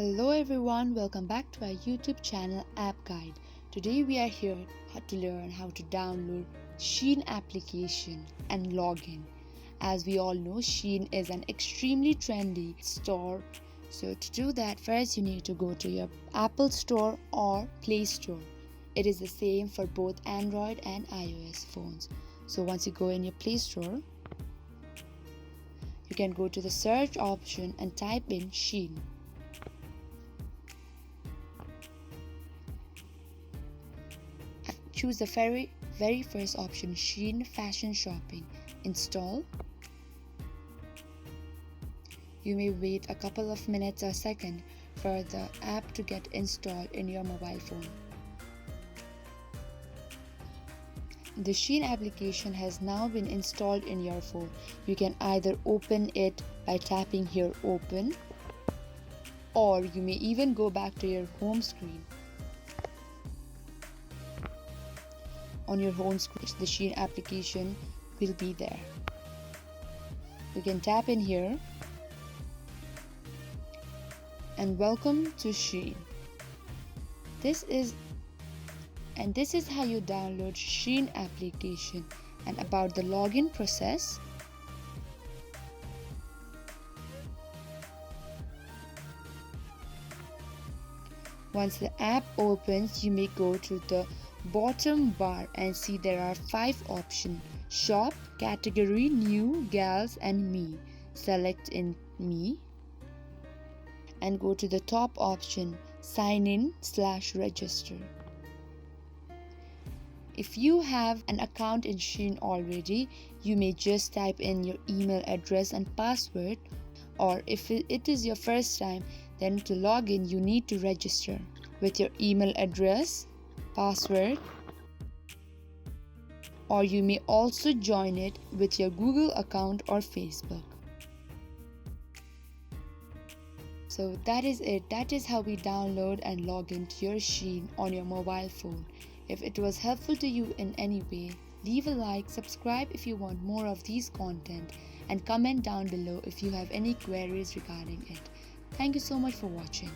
Hello everyone, welcome back to our YouTube channel App Guide. Today we are here to learn how to download Shein application and log in. As we all know, Shein is an extremely trendy store. So to do that, first you need to go to your Apple Store or Play Store. It is the same for both Android and iOS phones. So once you go in your Play Store, you can go to the search option and type in Shein. Choose the very first option, Shein Fashion Shopping. Install. You may wait a couple of minutes or seconds for the app to get installed in your mobile phone. The Shein application has now been installed in your phone. You can either open it by tapping here Open, or you may even go back to your home screen. On your home screen, the Shein application will be there. You can tap in here and welcome to Shein. This is how you download Shein application. And about the login process, once the app opens, you may go to the bottom bar and see there are 5 options: shop, category, new, gals and me. Select in me and go to the top option, sign in/register. If you have an account in Shein already, you may just type in your email address and password, or if it is your first time, then to log in you need to register with your email address, password, or you may also join it with your Google account or Facebook. So that is it. That is how we download and log into your Shein on your mobile phone. If it was helpful to you in any way, leave a like, subscribe if you want more of these content, and comment down below if you have any queries regarding it. Thank you so much for watching.